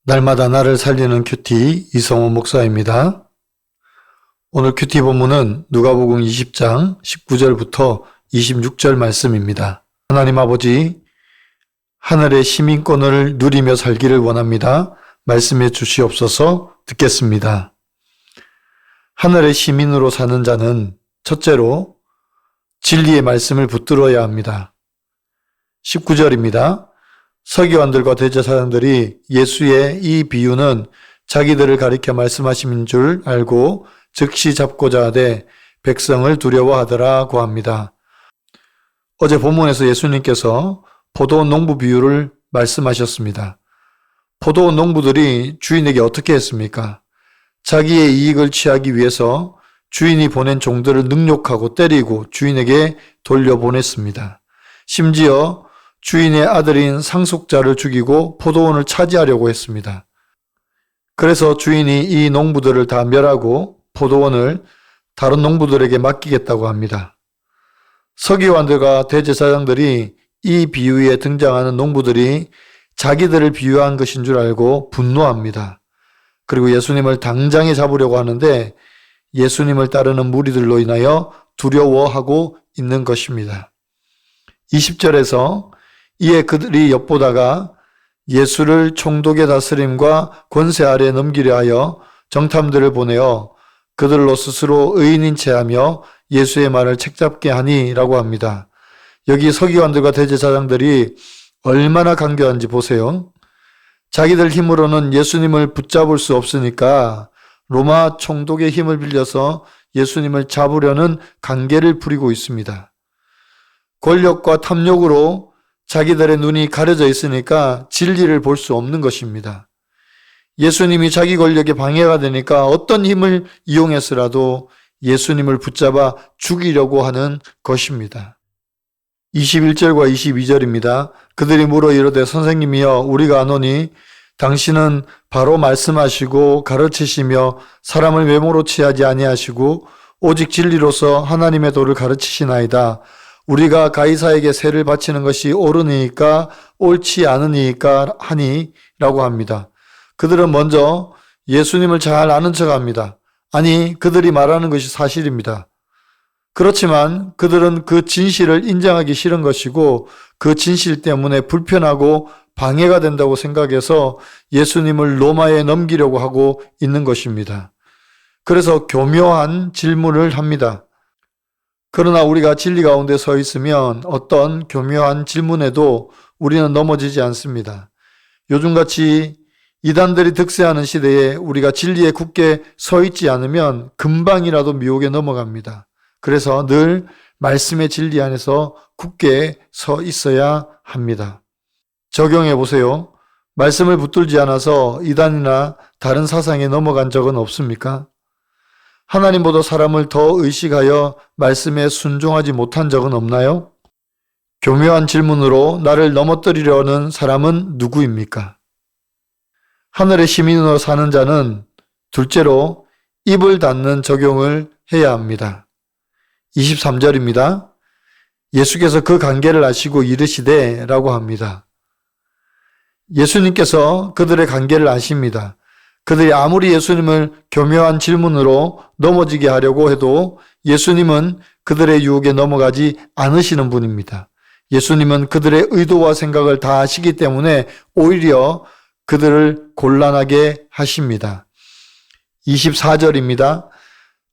날마다 나를 살리는 큐티 이성호 목사입니다. 오늘 큐티 본문은 누가복음 20장 19절부터 26절 말씀입니다. 하나님 아버지, 하늘의 시민권을 누리며 살기를 원합니다. 말씀해 주시옵소서. 듣겠습니다. 하늘의 시민으로 사는 자는 첫째로 진리의 말씀을 붙들어야 합니다. 19절입니다. 서기관들과 대제사장들이 예수의 이 비유는 자기들을 가리켜 말씀하신 줄 알고 즉시 잡고자 하되 백성을 두려워하더라고 합니다. 어제 본문에서 예수님께서 포도원 농부 비유를 말씀하셨습니다. 포도원 농부들이 주인에게 어떻게 했습니까? 자기의 이익을 취하기 위해서 주인이 보낸 종들을 능욕하고 때리고 주인에게 돌려보냈습니다. 심지어 주인의 아들인 상속자를 죽이고 포도원을 차지하려고 했습니다. 그래서 주인이 이 농부들을 다 멸하고 포도원을 다른 농부들에게 맡기겠다고 합니다. 서기관들과 대제사장들이 이 비유에 등장하는 농부들이 자기들을 비유한 것인 줄 알고 분노합니다. 그리고 예수님을 당장에 잡으려고 하는데 예수님을 따르는 무리들로 인하여 두려워하고 있는 것입니다. 20절에서 이에 그들이 엿보다가 예수를 총독의 다스림과 권세 아래에 넘기려 하여 정탐들을 보내어 그들로 스스로 의인인 체하며 예수의 말을 책잡게 하니라고 합니다. 여기 서기관들과 대제사장들이 얼마나 간교한지 보세요. 자기들 힘으로는 예수님을 붙잡을 수 없으니까 로마 총독의 힘을 빌려서 예수님을 잡으려는 간계를 부리고 있습니다. 권력과 탐욕으로 자기들의 눈이 가려져 있으니까 진리를 볼 수 없는 것입니다. 예수님이 자기 권력에 방해가 되니까 어떤 힘을 이용해서라도 예수님을 붙잡아 죽이려고 하는 것입니다. 21절과 22절입니다. 그들이 물어 이르되 선생님이여 우리가 아노니 당신은 바로 말씀하시고 가르치시며 사람을 외모로 취하지 아니하시고 오직 진리로서 하나님의 도를 가르치시나이다. 우리가 가이사에게 세를 바치는 것이 옳으니까 옳지 않으니까 하니라고 합니다. 그들은 먼저 예수님을 잘 아는 척합니다. 아니, 그들이 말하는 것이 사실입니다. 그렇지만 그들은 그 진실을 인정하기 싫은 것이고 그 진실 때문에 불편하고 방해가 된다고 생각해서 예수님을 로마에 넘기려고 하고 있는 것입니다. 그래서 교묘한 질문을 합니다. 그러나 우리가 진리 가운데 서 있으면 어떤 교묘한 질문에도 우리는 넘어지지 않습니다. 요즘같이 이단들이 득세하는 시대에 우리가 진리에 굳게 서 있지 않으면 금방이라도 미혹에 넘어갑니다. 그래서 늘 말씀의 진리 안에서 굳게 서 있어야 합니다. 적용해 보세요. 말씀을 붙들지 않아서 이단이나 다른 사상에 넘어간 적은 없습니까? 하나님보다 사람을 더 의식하여 말씀에 순종하지 못한 적은 없나요? 교묘한 질문으로 나를 넘어뜨리려는 사람은 누구입니까? 하늘의 시민으로 사는 자는 둘째로 입을 닫는 적용을 해야 합니다. 23절입니다. 예수께서 그 관계를 아시고 이르시되 라고 합니다. 예수님께서 그들의 관계를 아십니다. 그들이 아무리 예수님을 교묘한 질문으로 넘어지게 하려고 해도 예수님은 그들의 유혹에 넘어가지 않으시는 분입니다. 예수님은 그들의 의도와 생각을 다 아시기 때문에 오히려 그들을 곤란하게 하십니다. 24절입니다.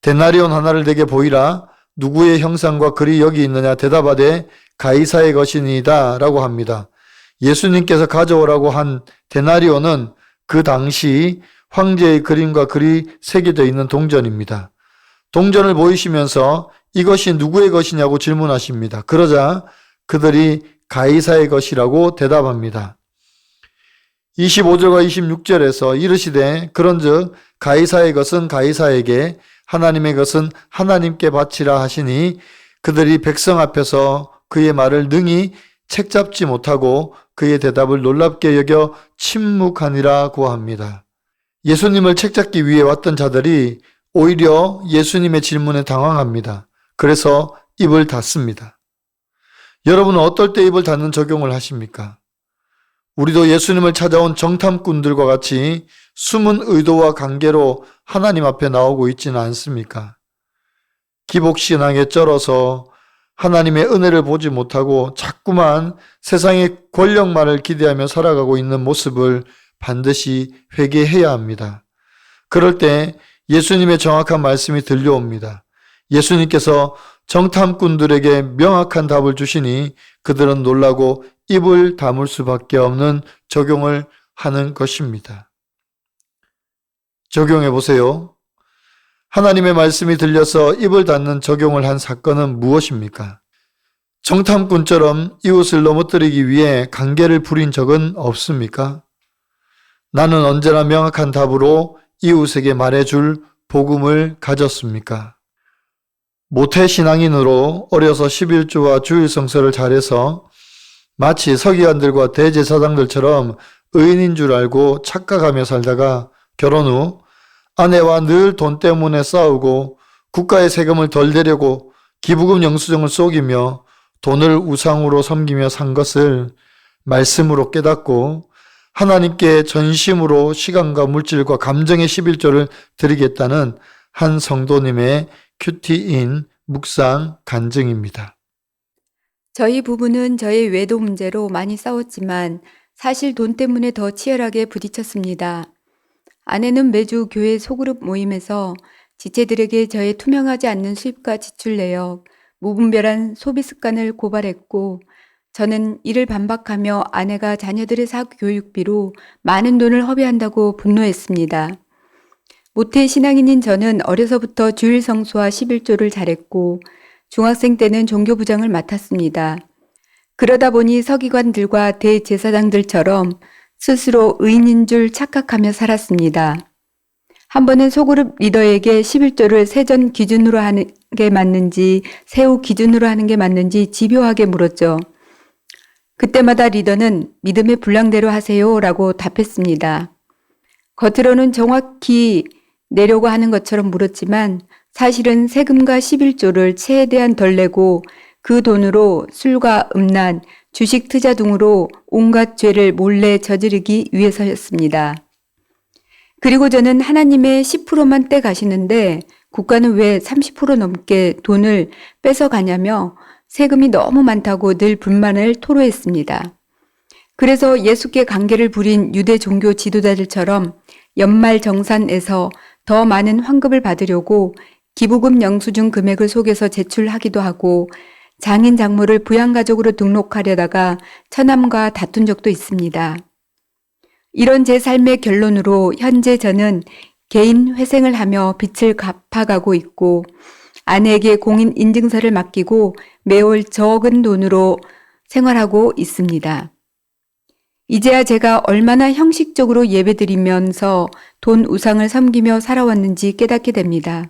데나리온 하나를 내게 보이라. 누구의 형상과 글이 여기 있느냐 대답하되 가이사의 것이니이다 라고 합니다. 예수님께서 가져오라고 한 데나리온은 그 당시 황제의 그림과 글이 새겨져 있는 동전입니다. 동전을 보이시면서 이것이 누구의 것이냐고 질문하십니다. 그러자 그들이 가이사의 것이라고 대답합니다. 25절과 26절에서 이르시되 그런즉 가이사의 것은 가이사에게 하나님의 것은 하나님께 바치라 하시니 그들이 백성 앞에서 그의 말을 능히 책잡지 못하고 그의 대답을 놀랍게 여겨 침묵하니라고 합니다. 예수님을 책잡기 위해 왔던 자들이 오히려 예수님의 질문에 당황합니다. 그래서 입을 닫습니다. 여러분은 어떨 때 입을 닫는 적용을 하십니까? 우리도 예수님을 찾아온 정탐꾼들과 같이 숨은 의도와 관계로 하나님 앞에 나오고 있지는 않습니까? 기복신앙에 쩔어서 하나님의 은혜를 보지 못하고 자꾸만 세상의 권력만을 기대하며 살아가고 있는 모습을 반드시 회개해야 합니다. 그럴 때 예수님의 정확한 말씀이 들려옵니다. 예수님께서 정탐꾼들에게 명확한 답을 주시니 그들은 놀라고 입을 다물 수밖에 없는 적용을 하는 것입니다. 적용해 보세요. 하나님의 말씀이 들려서 입을 닫는 적용을 한 사건은 무엇입니까? 정탐꾼처럼 이웃을 넘어뜨리기 위해 관계를 부린 적은 없습니까? 나는 언제나 명확한 답으로 이웃에게 말해줄 복음을 가졌습니까? 모태신앙인으로 어려서 11조와 주일성서를 잘해서 마치 서기관들과 대제사장들처럼 의인인 줄 알고 착각하며 살다가 결혼 후 아내와 늘 돈 때문에 싸우고 국가의 세금을 덜 내려고 기부금 영수증을 속이며 돈을 우상으로 섬기며 산 것을 말씀으로 깨닫고 하나님께 전심으로 시간과 물질과 감정의 11조를 드리겠다는 한 성도님의 큐티인 묵상 간증입니다. 저희 부부는 저의 외도 문제로 많이 싸웠지만 사실 돈 때문에 더 치열하게 부딪혔습니다. 아내는 매주 교회 소그룹 모임에서 지체들에게 저의 투명하지 않는 수입과 지출 내역, 무분별한 소비 습관을 고발했고 저는 이를 반박하며 아내가 자녀들의 사교육비로 많은 돈을 허비한다고 분노했습니다. 모태 신앙인인 저는 어려서부터 주일 성수와 11조를 잘했고 중학생 때는 종교부장을 맡았습니다. 그러다 보니 서기관들과 대제사장들처럼 스스로 의인인 줄 착각하며 살았습니다. 한 번은 소그룹 리더에게 11조를 세전 기준으로 하는 게 맞는지 세후 기준으로 하는 게 맞는지 집요하게 물었죠. 그때마다 리더는 믿음의 분량대로 하세요 라고 답했습니다. 겉으로는 정확히 내려고 하는 것처럼 물었지만 사실은 세금과 11조를 최대한 덜 내고 그 돈으로 술과 음란, 주식 투자 등으로 온갖 죄를 몰래 저지르기 위해서였습니다. 그리고 저는 하나님의 10%만 떼가시는데 국가는 왜 30% 넘게 돈을 뺏어가냐며 세금이 너무 많다고 늘 불만을 토로했습니다. 그래서 예수께 관계를 부린 유대 종교 지도자들처럼 연말 정산에서 더 많은 환급을 받으려고 기부금 영수증 금액을 속여서 제출하기도 하고 장인 장모를 부양가족으로 등록하려다가 처남과 다툰 적도 있습니다. 이런 제 삶의 결론으로 현재 저는 개인 회생을 하며 빚을 갚아가고 있고 아내에게 공인 인증서를 맡기고 매월 적은 돈으로 생활하고 있습니다. 이제야 제가 얼마나 형식적으로 예배드리면서 돈 우상을 섬기며 살아왔는지 깨닫게 됩니다.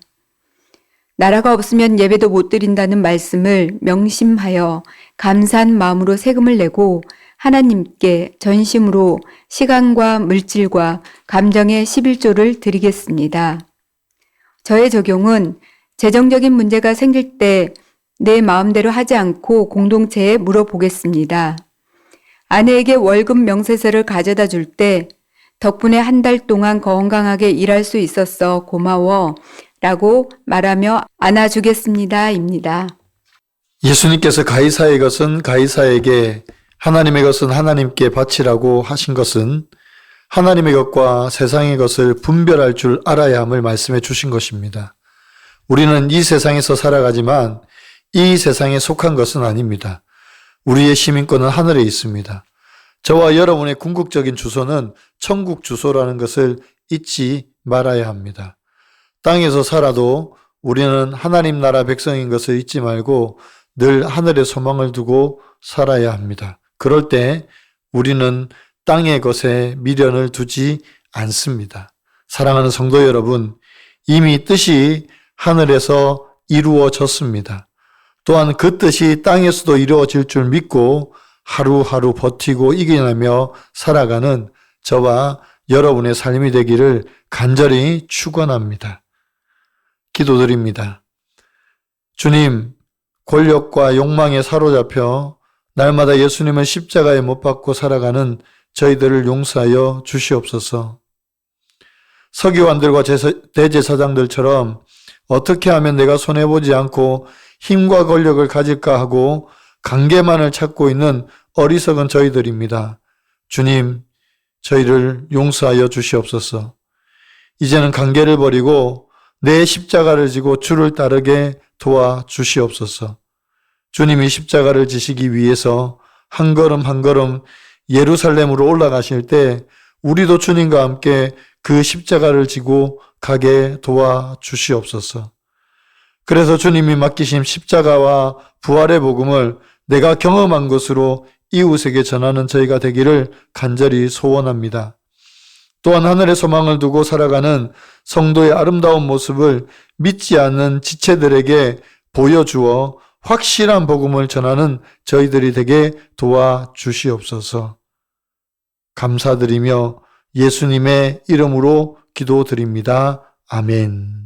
나라가 없으면 예배도 못 드린다는 말씀을 명심하여 감사한 마음으로 세금을 내고 하나님께 전심으로 시간과 물질과 감정의 11조를 드리겠습니다. 저의 적용은 재정적인 문제가 생길 때 내 마음대로 하지 않고 공동체에 물어보겠습니다. 아내에게 월급 명세서를 가져다 줄 때 덕분에 한 달 동안 건강하게 일할 수 있었어 고마워 라고 말하며 안아주겠습니다 입니다. 예수님께서 가이사의 것은 가이사에게 하나님의 것은 하나님께 바치라고 하신 것은 하나님의 것과 세상의 것을 분별할 줄 알아야 함을 말씀해 주신 것입니다. 우리는 이 세상에서 살아가지만 이 세상에 속한 것은 아닙니다. 우리의 시민권은 하늘에 있습니다. 저와 여러분의 궁극적인 주소는 천국 주소라는 것을 잊지 말아야 합니다. 땅에서 살아도 우리는 하나님 나라 백성인 것을 잊지 말고 늘 하늘에 소망을 두고 살아야 합니다. 그럴 때 우리는 땅의 것에 미련을 두지 않습니다. 사랑하는 성도 여러분, 이미 뜻이 하늘에서 이루어졌습니다. 또한 그 뜻이 땅에서도 이루어질 줄 믿고 하루하루 버티고 이겨내며 살아가는 저와 여러분의 삶이 되기를 간절히 축원합니다. 기도드립니다. 주님, 권력과 욕망에 사로잡혀 날마다 예수님을 십자가에 못 박고 살아가는 저희들을 용서하여 주시옵소서. 서기관들과 대제사장들처럼 어떻게 하면 내가 손해보지 않고 힘과 권력을 가질까 하고 관계만을 찾고 있는 어리석은 저희들입니다. 주님, 저희를 용서하여 주시옵소서. 이제는 관계를 버리고 내 십자가를 지고 주를 따르게 도와 주시옵소서. 주님이 십자가를 지시기 위해서 한 걸음 한 걸음 예루살렘으로 올라가실 때 우리도 주님과 함께 그 십자가를 지고 가게 도와 주시옵소서. 그래서 주님이 맡기신 십자가와 부활의 복음을 내가 경험한 것으로 이웃에게 전하는 저희가 되기를 간절히 소원합니다. 또한 하늘의 소망을 두고 살아가는 성도의 아름다운 모습을 믿지 않는 지체들에게 보여주어 확실한 복음을 전하는 저희들이 되게 도와주시옵소서. 감사드리며 예수님의 이름으로 기도드립니다. 아멘.